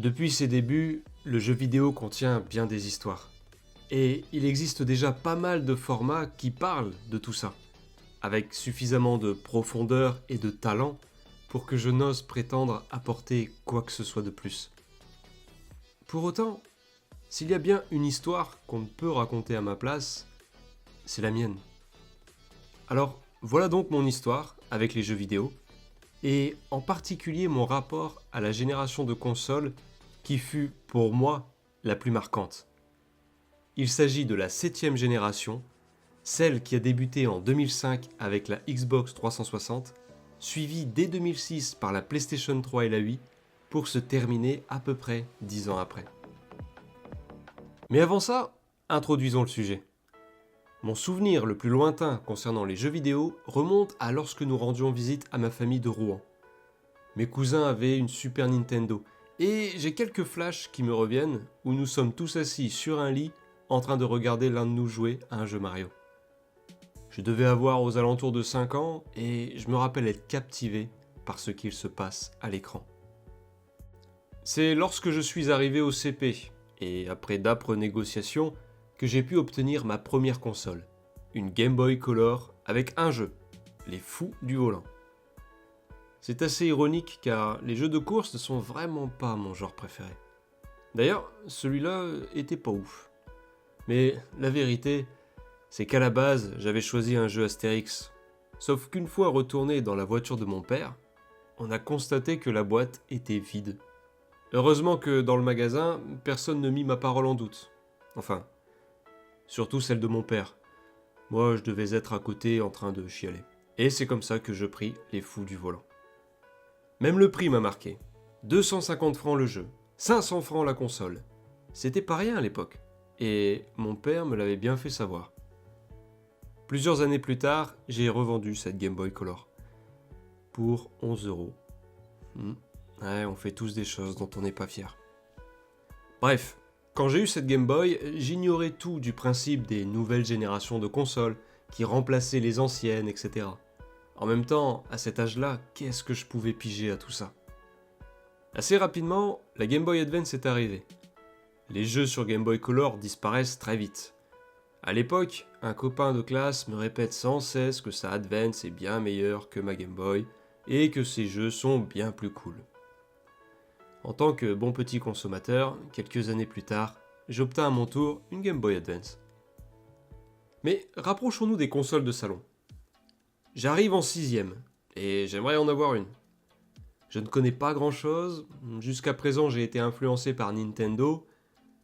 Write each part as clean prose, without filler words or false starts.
Depuis ses débuts, le jeu vidéo contient bien des histoires. Et il existe déjà pas mal de formats qui parlent de tout ça, avec suffisamment de profondeur et de talent pour que je n'ose prétendre apporter quoi que ce soit de plus. Pour autant, s'il y a bien une histoire qu'on ne peut raconter à ma place, c'est la mienne. Alors, voilà donc mon histoire avec les jeux vidéo, et en particulier mon rapport à la génération de consoles qui fut, pour moi, la plus marquante. Il s'agit de la 7e génération, celle qui a débuté en 2005 avec la Xbox 360, suivie dès 2006 par la PlayStation 3 et la Wii, pour se terminer à peu près 10 ans après. Mais avant ça, introduisons le sujet. Mon souvenir le plus lointain concernant les jeux vidéo remonte à lorsque nous rendions visite à ma famille de Rouen. Mes cousins avaient une Super Nintendo, et j'ai quelques flashs qui me reviennent où nous sommes tous assis sur un lit en train de regarder l'un de nous jouer à un jeu Mario. Je devais avoir aux alentours de 5 ans et je me rappelle être captivé par ce qu'il se passe à l'écran. C'est lorsque je suis arrivé au CP, et après d'âpres négociations, que j'ai pu obtenir ma première console, une Game Boy Color avec un jeu, Les Fous du Volant. C'est assez ironique car les jeux de course ne sont vraiment pas mon genre préféré. D'ailleurs, celui-là était pas ouf. Mais la vérité, c'est qu'à la base, j'avais choisi un jeu Astérix. Sauf qu'une fois retourné dans la voiture de mon père, on a constaté que la boîte était vide. Heureusement que dans le magasin, personne ne mit ma parole en doute. Enfin, surtout celle de mon père. Moi, je devais être à côté en train de chialer. Et c'est comme ça que je pris Les Fous du Volant. Même le prix m'a marqué. 250 francs le jeu, 500 francs la console. C'était pas rien à l'époque. Et mon père me l'avait bien fait savoir. Plusieurs années plus tard, j'ai revendu cette Game Boy Color. Pour 11 euros. Ouais, on fait tous des choses dont on n'est pas fier. Bref, quand j'ai eu cette Game Boy, j'ignorais tout du principe des nouvelles générations de consoles qui remplaçaient les anciennes, etc. En même temps, à cet âge-là, qu'est-ce que je pouvais piger à tout ça? Assez rapidement, la Game Boy Advance est arrivée. Les jeux sur Game Boy Color disparaissent très vite. À l'époque, un copain de classe me répète sans cesse que sa Advance est bien meilleure que ma Game Boy et que ses jeux sont bien plus cool. En tant que bon petit consommateur, quelques années plus tard, j'obtins à mon tour une Game Boy Advance. Mais rapprochons-nous des consoles de salon. J'arrive en 6ème, et j'aimerais en avoir une. Je ne connais pas grand chose, jusqu'à présent j'ai été influencé par Nintendo,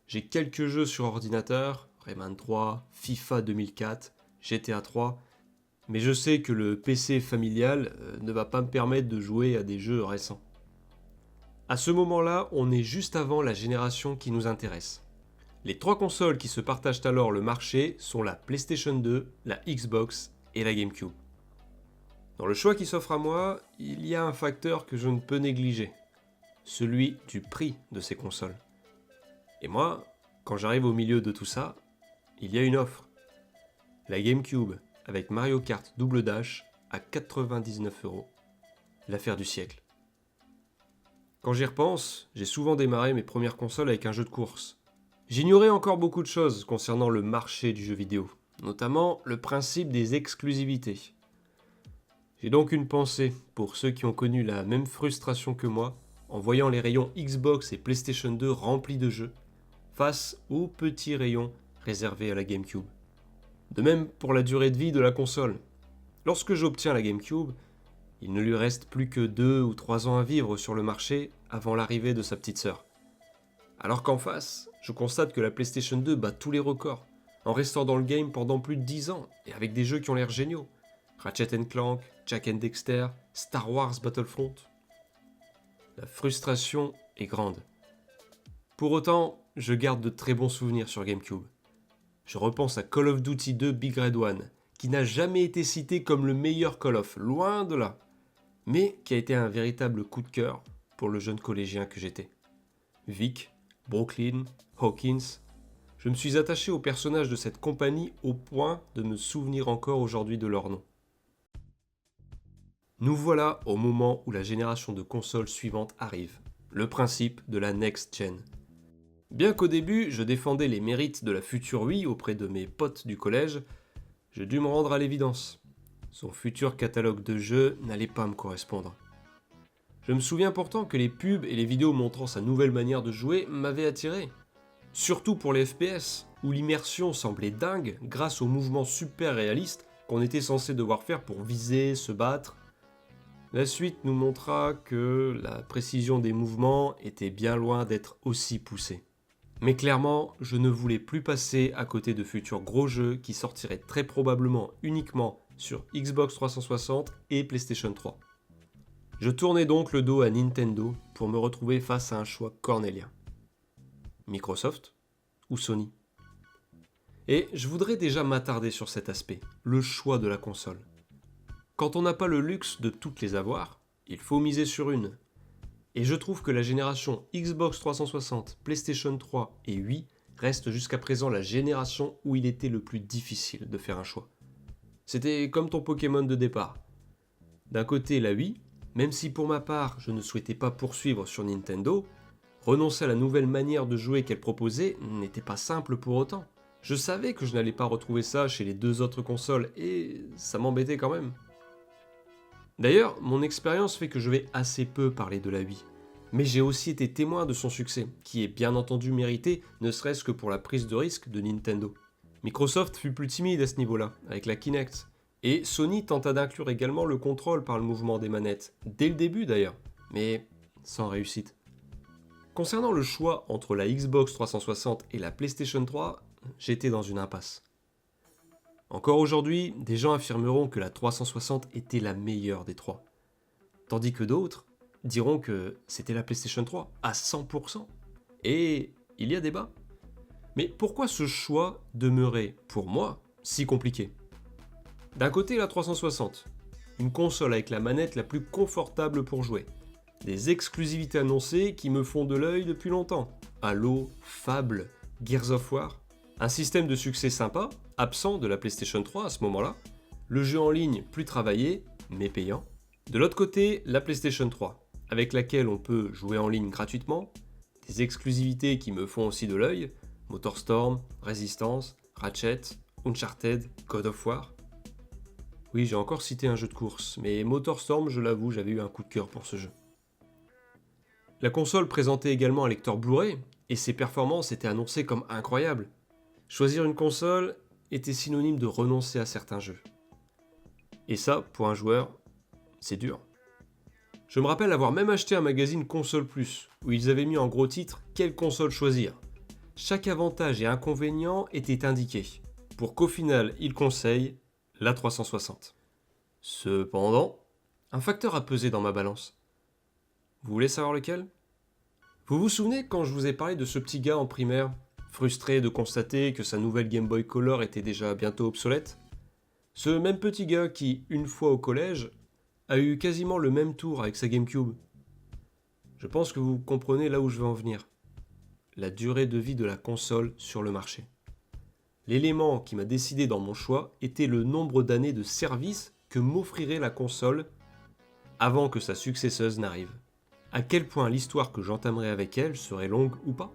j'ai quelques jeux sur ordinateur, Rayman 3, FIFA 2004, GTA 3, mais je sais que le PC familial ne va pas me permettre de jouer à des jeux récents. À ce moment-là, on est juste avant la génération qui nous intéresse. Les 3 consoles qui se partagent alors le marché sont la PlayStation 2, la Xbox et la GameCube. Dans le choix qui s'offre à moi, il y a un facteur que je ne peux négliger, celui du prix de ces consoles. Et moi, quand j'arrive au milieu de tout ça, il y a une offre. La GameCube avec Mario Kart Double Dash à 99 €. L'affaire du siècle. Quand j'y repense, j'ai souvent démarré mes premières consoles avec un jeu de course. J'ignorais encore beaucoup de choses concernant le marché du jeu vidéo, notamment le principe des exclusivités. J'ai donc une pensée pour ceux qui ont connu la même frustration que moi en voyant les rayons Xbox et PlayStation 2 remplis de jeux, face aux petits rayons réservés à la GameCube. De même pour la durée de vie de la console. Lorsque j'obtiens la GameCube, il ne lui reste plus que 2 ou 3 ans à vivre sur le marché avant l'arrivée de sa petite sœur. Alors qu'en face, je constate que la PlayStation 2 bat tous les records, en restant dans le game pendant plus de 10 ans, et avec des jeux qui ont l'air géniaux. Ratchet & Clank, Jak & Dexter, Star Wars Battlefront. La frustration est grande. Pour autant, je garde de très bons souvenirs sur GameCube. Je repense à Call of Duty 2 Big Red One, qui n'a jamais été cité comme le meilleur Call of, loin de là, mais qui a été un véritable coup de cœur pour le jeune collégien que j'étais. Vic, Brooklyn, Hawkins, je me suis attaché aux personnages de cette compagnie au point de me souvenir encore aujourd'hui de leur nom. Nous voilà au moment où la génération de consoles suivante arrive, le principe de la next gen. Bien qu'au début, je défendais les mérites de la future Wii auprès de mes potes du collège, j'ai dû me rendre à l'évidence. Son futur catalogue de jeux n'allait pas me correspondre. Je me souviens pourtant que les pubs et les vidéos montrant sa nouvelle manière de jouer m'avaient attiré. Surtout pour les FPS, où l'immersion semblait dingue grâce aux mouvements super réalistes qu'on était censé devoir faire pour viser, se battre. La suite nous montra que la précision des mouvements était bien loin d'être aussi poussée. Mais clairement, je ne voulais plus passer à côté de futurs gros jeux qui sortiraient très probablement uniquement sur Xbox 360 et PlayStation 3. Je tournais donc le dos à Nintendo pour me retrouver face à un choix cornélien. Microsoft ou Sony? Et je voudrais déjà m'attarder sur cet aspect, le choix de la console. Quand on n'a pas le luxe de toutes les avoir, il faut miser sur une. Et je trouve que la génération Xbox 360, PlayStation 3 et Wii reste jusqu'à présent la génération où il était le plus difficile de faire un choix. C'était comme ton Pokémon de départ. D'un côté la Wii, même si pour ma part je ne souhaitais pas poursuivre sur Nintendo, renoncer à la nouvelle manière de jouer qu'elle proposait n'était pas simple pour autant. Je savais que je n'allais pas retrouver ça chez les deux autres consoles et ça m'embêtait quand même. D'ailleurs, mon expérience fait que je vais assez peu parler de la Wii. Mais j'ai aussi été témoin de son succès, qui est bien entendu mérité, ne serait-ce que pour la prise de risque de Nintendo. Microsoft fut plus timide à ce niveau-là, avec la Kinect. Et Sony tenta d'inclure également le contrôle par le mouvement des manettes, dès le début d'ailleurs, mais sans réussite. Concernant le choix entre la Xbox 360 et la PlayStation 3, j'étais dans une impasse. Encore aujourd'hui, des gens affirmeront que la 360 était la meilleure des trois. Tandis que d'autres diront que c'était la PlayStation 3 à 100%. Et il y a débat. Mais pourquoi ce choix demeurait, pour moi, si compliqué? D'un côté, la 360, une console avec la manette la plus confortable pour jouer. Des exclusivités annoncées qui me font de l'œil depuis longtemps. Halo, Fable, Gears of War. Un système de succès sympa, absent de la PlayStation 3 à ce moment-là. Le jeu en ligne plus travaillé, mais payant. De l'autre côté, la PlayStation 3, avec laquelle on peut jouer en ligne gratuitement. Des exclusivités qui me font aussi de l'œil. MotorStorm, Resistance, Ratchet, Uncharted, God of War. Oui, j'ai encore cité un jeu de course, mais MotorStorm, je l'avoue, j'avais eu un coup de cœur pour ce jeu. La console présentait également un lecteur Blu-ray, et ses performances étaient annoncées comme incroyables. Choisir une console était synonyme de renoncer à certains jeux. Et ça, pour un joueur, c'est dur. Je me rappelle avoir même acheté un magazine Console Plus, où ils avaient mis en gros titre « Quelle console choisir ?» Chaque avantage et inconvénient était indiqué, pour qu'au final, ils conseillent la 360. Cependant, un facteur a pesé dans ma balance. Vous voulez savoir lequel? Vous vous souvenez quand je vous ai parlé de ce petit gars en primaire, frustré de constater que sa nouvelle Game Boy Color était déjà bientôt obsolète? Ce même petit gars qui, une fois au collège, a eu quasiment le même tour avec sa GameCube. Je pense que vous comprenez là où je veux en venir. La durée de vie de la console sur le marché. L'élément qui m'a décidé dans mon choix était le nombre d'années de service que m'offrirait la console avant que sa successeuse n'arrive. À quel point l'histoire que j'entamerais avec elle serait longue ou pas?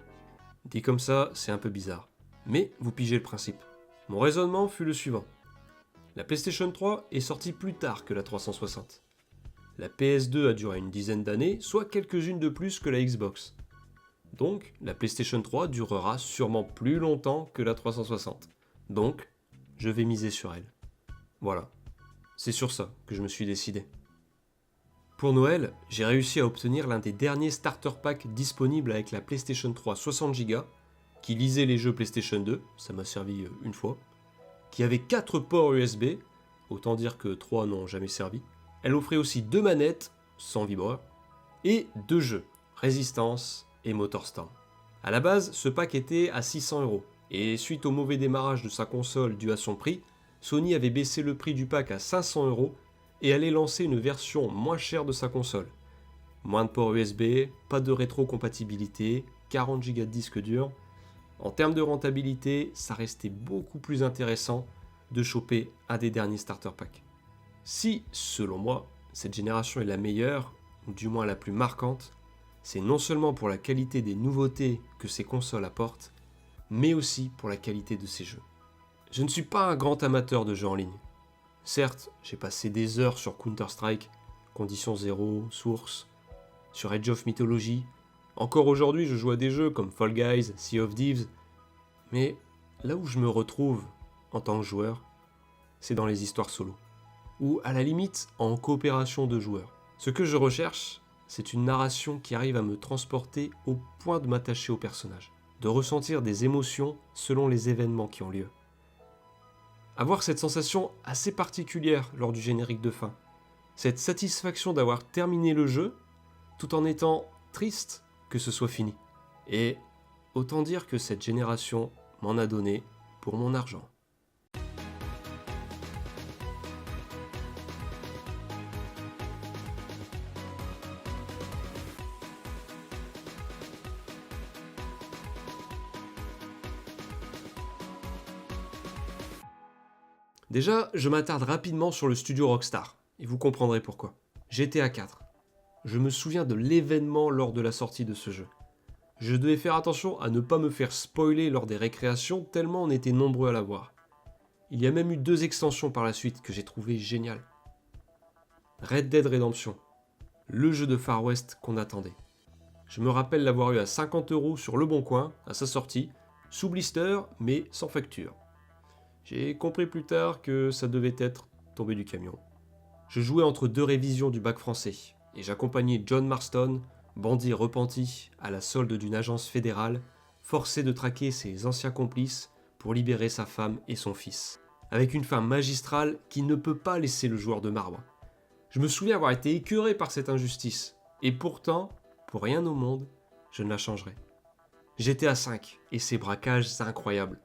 Dit comme ça, c'est un peu bizarre. Mais vous pigez le principe. Mon raisonnement fut le suivant. La PlayStation 3 est sortie plus tard que la 360. La PS2 a duré une dizaine d'années, soit quelques-unes de plus que la Xbox. Donc, la PlayStation 3 durera sûrement plus longtemps que la 360. Donc, je vais miser sur elle. Voilà. C'est sur ça que je me suis décidé. Pour Noël, j'ai réussi à obtenir l'un des derniers starter packs disponibles avec la PlayStation 3 60Go, qui lisait les jeux PlayStation 2, ça m'a servi une fois, qui avait 4 ports USB, autant dire que 3 n'ont jamais servi. Elle offrait aussi 2 manettes, sans vibreur, et 2 jeux, Resistance et MotorStorm. A la base, ce pack était à 600€, et suite au mauvais démarrage de sa console dû à son prix, Sony avait baissé le prix du pack à 500€ et allait lancer une version moins chère de sa console. Moins de ports USB, pas de rétrocompatibilité, 40Go de disque dur. En termes de rentabilité, ça restait beaucoup plus intéressant de choper un des derniers starter packs. Si, selon moi, cette génération est la meilleure, ou du moins la plus marquante, c'est non seulement pour la qualité des nouveautés que ces consoles apportent, mais aussi pour la qualité de ces jeux. Je ne suis pas un grand amateur de jeux en ligne. Certes, j'ai passé des heures sur Counter-Strike, Condition Zero, Source, sur Age of Mythology. Encore aujourd'hui, je joue à des jeux comme Fall Guys, Sea of Thieves. Mais là où je me retrouve en tant que joueur, c'est dans les histoires solo. Ou à la limite, en coopération de joueurs. Ce que je recherche, c'est une narration qui arrive à me transporter au point de m'attacher au personnage, de ressentir des émotions selon les événements qui ont lieu. Avoir cette sensation assez particulière lors du générique de fin, cette satisfaction d'avoir terminé le jeu, tout en étant triste que ce soit fini. Et autant dire que cette génération m'en a donné pour mon argent. Déjà, je m'attarde rapidement sur le studio Rockstar, et vous comprendrez pourquoi. GTA 4. Je me souviens de l'événement lors de la sortie de ce jeu. Je devais faire attention à ne pas me faire spoiler lors des récréations tellement on était nombreux à l'avoir. Il y a même eu 2 extensions par la suite que j'ai trouvé géniales. Red Dead Redemption, le jeu de Far West qu'on attendait. Je me rappelle l'avoir eu à 50€ sur Le Bon Coin, à sa sortie, sous blister mais sans facture. J'ai compris plus tard que ça devait être tombé du camion. Je jouais entre 2 révisions du bac français, et j'accompagnais John Marston, bandit repenti à la solde d'une agence fédérale, forcé de traquer ses anciens complices pour libérer sa femme et son fils. Avec une fin magistrale qui ne peut pas laisser le joueur de marbre. Je me souviens avoir été écœuré par cette injustice, et pourtant, pour rien au monde, je ne la changerai. GTA 5 et ses braquages incroyables.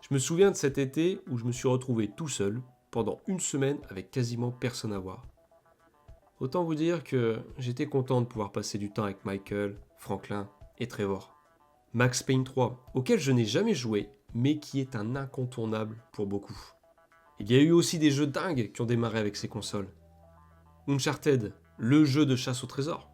Je me souviens de cet été où je me suis retrouvé tout seul pendant une semaine avec quasiment personne à voir. Autant vous dire que j'étais content de pouvoir passer du temps avec Michael, Franklin et Trevor. Max Payne 3, auquel je n'ai jamais joué, mais qui est un incontournable pour beaucoup. Il y a eu aussi des jeux dingues qui ont démarré avec ces consoles. Uncharted, le jeu de chasse au trésor.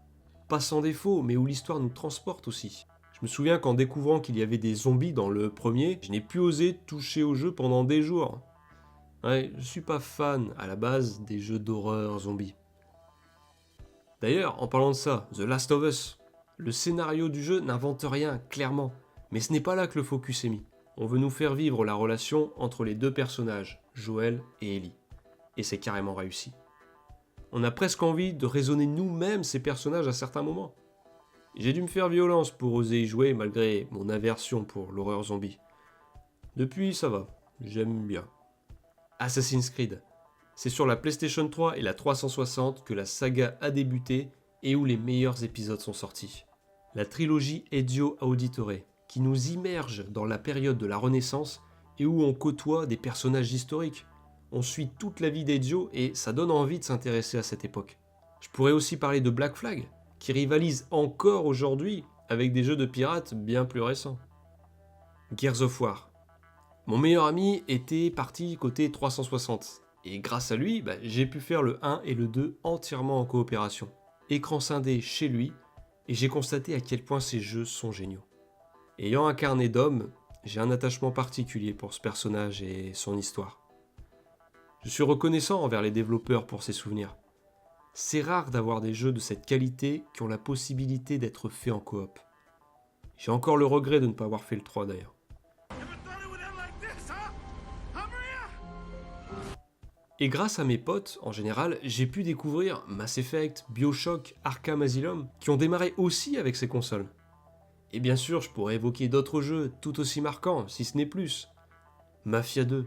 Pas sans défaut, mais où l'histoire nous transporte aussi. Je me souviens qu'en découvrant qu'il y avait des zombies dans le premier, je n'ai plus osé toucher au jeu pendant des jours. Ouais, je suis pas fan à la base des jeux d'horreur zombies. D'ailleurs, en parlant de ça, The Last of Us, le scénario du jeu n'invente rien, clairement, mais ce n'est pas là que le focus est mis. On veut nous faire vivre la relation entre les 2 personnages, Joel et Ellie. Et c'est carrément réussi. On a presque envie de raisonner nous-mêmes ces personnages à certains moments. J'ai dû me faire violence pour oser y jouer malgré mon aversion pour l'horreur zombie. Depuis, ça va, j'aime bien. Assassin's Creed. C'est sur la PlayStation 3 et la 360 que la saga a débuté et où les meilleurs épisodes sont sortis. La trilogie Ezio Auditore, qui nous immerge dans la période de la Renaissance et où on côtoie des personnages historiques. On suit toute la vie d'Ezio et ça donne envie de s'intéresser à cette époque. Je pourrais aussi parler de Black Flag, qui rivalise encore aujourd'hui avec des jeux de pirates bien plus récents. Gears of War. Mon meilleur ami était parti côté 360, et grâce à lui, j'ai pu faire le 1 et le 2 entièrement en coopération. Écran scindé chez lui, et j'ai constaté à quel point ces jeux sont géniaux. Ayant incarné Dom, j'ai un attachement particulier pour ce personnage et son histoire. Je suis reconnaissant envers les développeurs pour ces souvenirs. C'est rare d'avoir des jeux de cette qualité qui ont la possibilité d'être faits en coop. J'ai encore le regret de ne pas avoir fait le 3 d'ailleurs. Et grâce à mes potes, en général, j'ai pu découvrir Mass Effect, BioShock, Arkham Asylum, qui ont démarré aussi avec ces consoles. Et bien sûr, je pourrais évoquer d'autres jeux tout aussi marquants, si ce n'est plus. Mafia 2,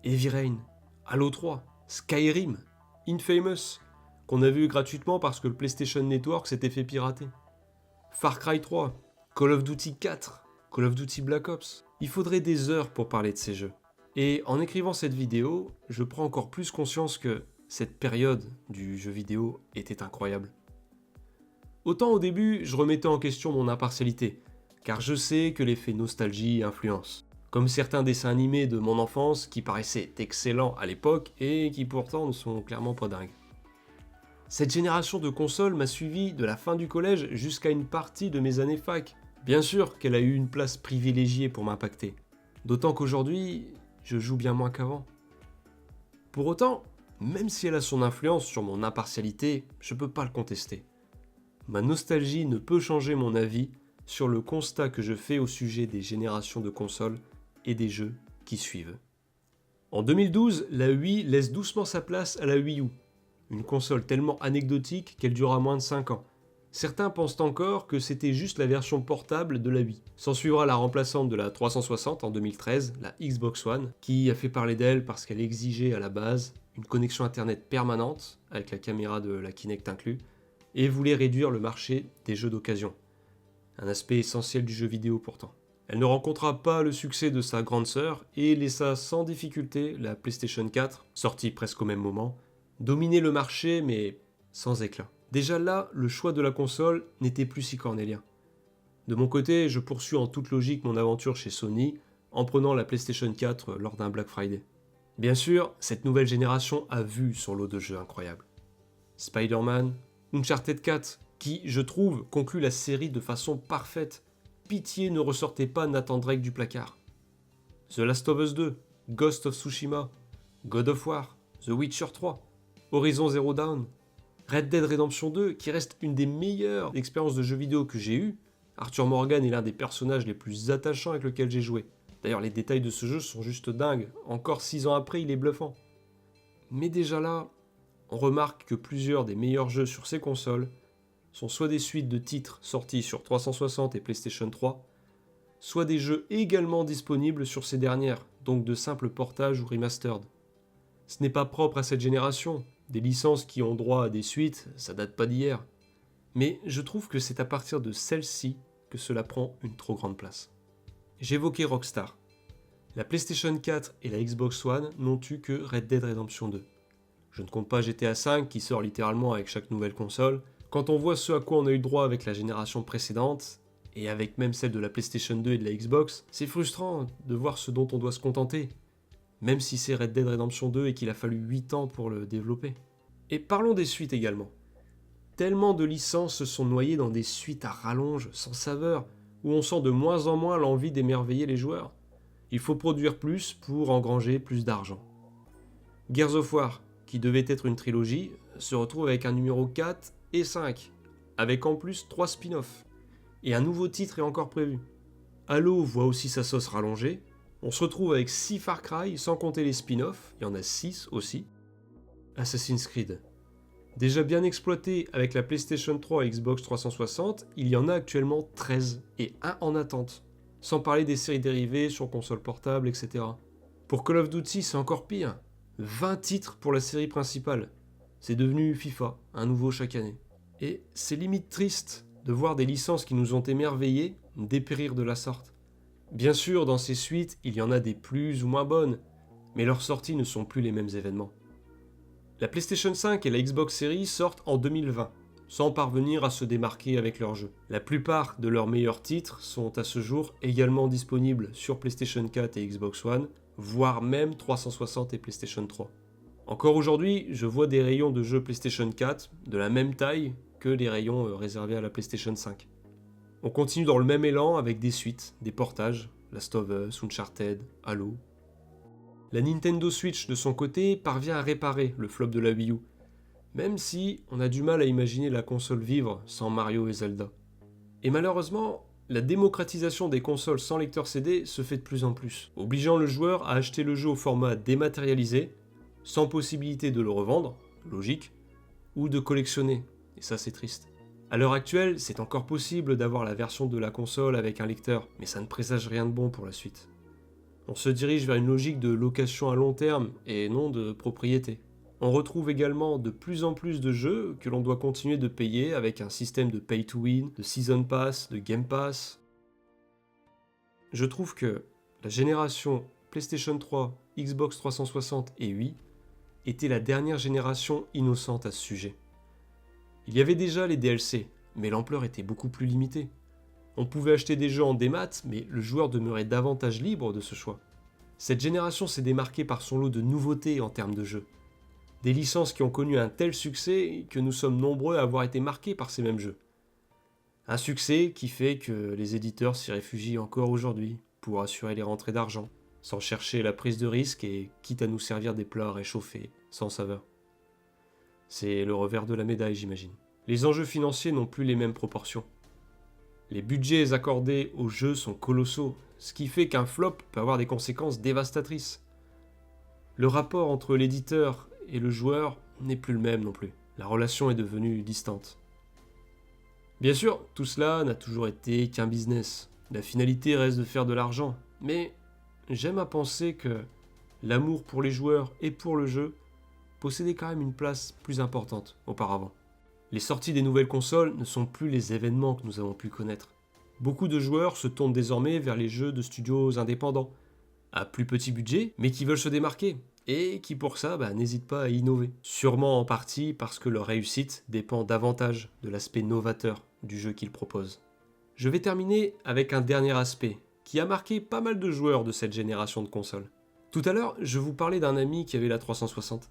Heavy Rain, Halo 3, Skyrim, Infamous, qu'on a vu gratuitement parce que le PlayStation Network s'était fait pirater. Far Cry 3, Call of Duty 4, Call of Duty Black Ops. Il faudrait des heures pour parler de ces jeux. Et en écrivant cette vidéo, je prends encore plus conscience que cette période du jeu vidéo était incroyable. Autant au début, je remettais en question mon impartialité, car je sais que l'effet nostalgie influence. Comme certains dessins animés de mon enfance qui paraissaient excellents à l'époque et qui pourtant ne sont clairement pas dingues. Cette génération de consoles m'a suivi de la fin du collège jusqu'à une partie de mes années fac. Bien sûr qu'elle a eu une place privilégiée pour m'impacter. D'autant qu'aujourd'hui, je joue bien moins qu'avant. Pour autant, même si elle a son influence sur mon impartialité, je peux pas le contester. Ma nostalgie ne peut changer mon avis sur le constat que je fais au sujet des générations de consoles et des jeux qui suivent. En 2012, la Wii laisse doucement sa place à la Wii U, une console tellement anecdotique qu'elle durera moins de 5 ans. Certains pensent encore que c'était juste la version portable de la Wii. S'en suivra la remplaçante de la 360 en 2013, la Xbox One, qui a fait parler d'elle parce qu'elle exigeait à la base une connexion internet permanente, avec la caméra de la Kinect inclus, et voulait réduire le marché des jeux d'occasion. Un aspect essentiel du jeu vidéo pourtant. Elle ne rencontra pas le succès de sa grande sœur et laissa sans difficulté la PlayStation 4, sortie presque au même moment, dominer le marché mais sans éclat. Déjà là, le choix de la console n'était plus si cornélien. De mon côté, je poursuis en toute logique mon aventure chez Sony en prenant la PlayStation 4 lors d'un Black Friday. Bien sûr, cette nouvelle génération a vu son lot de jeux incroyables. Spider-Man, Uncharted 4, qui, je trouve, conclut la série de façon parfaite. Pitié ne ressortez pas Nathan Drake du placard. The Last of Us 2, Ghost of Tsushima, God of War, The Witcher 3, Horizon Zero Dawn, Red Dead Redemption 2, qui reste une des meilleures expériences de jeux vidéo que j'ai eues. Arthur Morgan est l'un des personnages les plus attachants avec lesquels j'ai joué. D'ailleurs, les détails de ce jeu sont juste dingues. Encore 6 ans après, il est bluffant. Mais déjà là, on remarque que plusieurs des meilleurs jeux sur ces consoles sont soit des suites de titres sortis sur 360 et PlayStation 3, soit des jeux également disponibles sur ces dernières, donc de simples portages ou remastered. Ce n'est pas propre à cette génération, des licences qui ont droit à des suites, ça date pas d'hier. Mais je trouve que c'est à partir de celle-ci que cela prend une trop grande place. J'évoquais Rockstar. La PlayStation 4 et la Xbox One n'ont eu que Red Dead Redemption 2. Je ne compte pas GTA V qui sort littéralement avec chaque nouvelle console. Quand on voit ce à quoi on a eu droit avec la génération précédente, et avec même celle de la PlayStation 2 et de la Xbox, c'est frustrant de voir ce dont on doit se contenter, même si c'est Red Dead Redemption 2 et qu'il a fallu 8 ans pour le développer. Et parlons des suites également. Tellement de licences se sont noyées dans des suites à rallonge, sans saveur, où on sent de moins en moins l'envie d'émerveiller les joueurs. Il faut produire plus pour engranger plus d'argent. Gears of War, qui devait être une trilogie, se retrouve avec un numéro 4 et 5, avec en plus 3 spin-offs. Et un nouveau titre est encore prévu. Halo voit aussi sa sauce rallongée. On se retrouve avec 6 Far Cry, sans compter les spin-offs, il y en a 6 aussi. Assassin's Creed. Déjà bien exploité avec la PlayStation 3 et Xbox 360, il y en a actuellement 13 et 1 en attente. Sans parler des séries dérivées sur console portable, etc. Pour Call of Duty, c'est encore pire. 20 titres pour la série principale. C'est devenu FIFA, un nouveau chaque année. Et c'est limite triste de voir des licences qui nous ont émerveillés dépérir de la sorte. Bien sûr, dans ces suites, il y en a des plus ou moins bonnes, mais leurs sorties ne sont plus les mêmes événements. La PlayStation 5 et la Xbox Series sortent en 2020, sans parvenir à se démarquer avec leurs jeux. La plupart de leurs meilleurs titres sont à ce jour également disponibles sur PlayStation 4 et Xbox One, voire même 360 et PlayStation 3. Encore aujourd'hui, je vois des rayons de jeux PlayStation 4 de la même taille que les rayons réservés à la PlayStation 5. On continue dans le même élan avec des suites, des portages, Last of Us, Uncharted, Halo. La Nintendo Switch de son côté parvient à réparer le flop de la Wii U, même si on a du mal à imaginer la console vivre sans Mario et Zelda. Et malheureusement, la démocratisation des consoles sans lecteur CD se fait de plus en plus, obligeant le joueur à acheter le jeu au format dématérialisé, sans possibilité de le revendre, logique, ou de collectionner, et ça c'est triste. À l'heure actuelle, c'est encore possible d'avoir la version de la console avec un lecteur, mais ça ne présage rien de bon pour la suite. On se dirige vers une logique de location à long terme et non de propriété. On retrouve également de plus en plus de jeux que l'on doit continuer de payer avec un système de pay to win, de season pass, de game pass. Je trouve que la génération PlayStation 3, Xbox 360 et Wii était la dernière génération innocente à ce sujet. Il y avait déjà les DLC, mais l'ampleur était beaucoup plus limitée. On pouvait acheter des jeux en démat, mais le joueur demeurait davantage libre de ce choix. Cette génération s'est démarquée par son lot de nouveautés en termes de jeux. Des licences qui ont connu un tel succès que nous sommes nombreux à avoir été marqués par ces mêmes jeux. Un succès qui fait que les éditeurs s'y réfugient encore aujourd'hui pour assurer les rentrées d'argent, sans chercher la prise de risque et quitte à nous servir des plats réchauffés, sans saveur. C'est le revers de la médaille, j'imagine. Les enjeux financiers n'ont plus les mêmes proportions. Les budgets accordés aux jeux sont colossaux, ce qui fait qu'un flop peut avoir des conséquences dévastatrices. Le rapport entre l'éditeur et le joueur n'est plus le même non plus. La relation est devenue distante. Bien sûr, tout cela n'a toujours été qu'un business. La finalité reste de faire de l'argent, mais j'aime à penser que l'amour pour les joueurs et pour le jeu possédait quand même une place plus importante auparavant. Les sorties des nouvelles consoles ne sont plus les événements que nous avons pu connaître. Beaucoup de joueurs se tournent désormais vers les jeux de studios indépendants, à plus petit budget, mais qui veulent se démarquer, et qui pour ça n'hésitent pas à innover. Sûrement en partie parce que leur réussite dépend davantage de l'aspect novateur du jeu qu'ils proposent. Je vais terminer avec un dernier aspect, qui a marqué pas mal de joueurs de cette génération de consoles. Tout à l'heure, je vous parlais d'un ami qui avait la 360.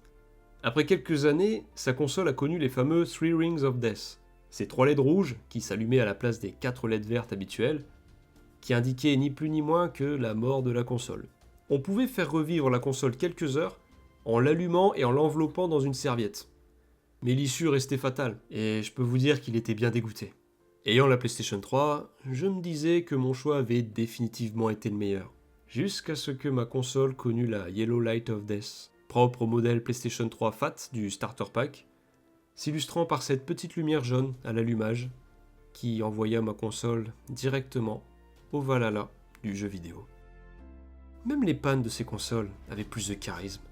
Après quelques années, sa console a connu les fameux 3 Rings of Death. Ces 3 LED rouges, qui s'allumaient à la place des 4 LED vertes habituelles, qui indiquaient ni plus ni moins que la mort de la console. On pouvait faire revivre la console quelques heures en l'allumant et en l'enveloppant dans une serviette. Mais l'issue restait fatale, et je peux vous dire qu'il était bien dégoûté. Ayant la PlayStation 3, je me disais que mon choix avait définitivement été le meilleur. Jusqu'à ce que ma console connût la Yellow Light of Death, propre au modèle PlayStation 3 Fat du Starter Pack, s'illustrant par cette petite lumière jaune à l'allumage qui envoya ma console directement au Valhalla du jeu vidéo. Même les pannes de ces consoles avaient plus de charisme.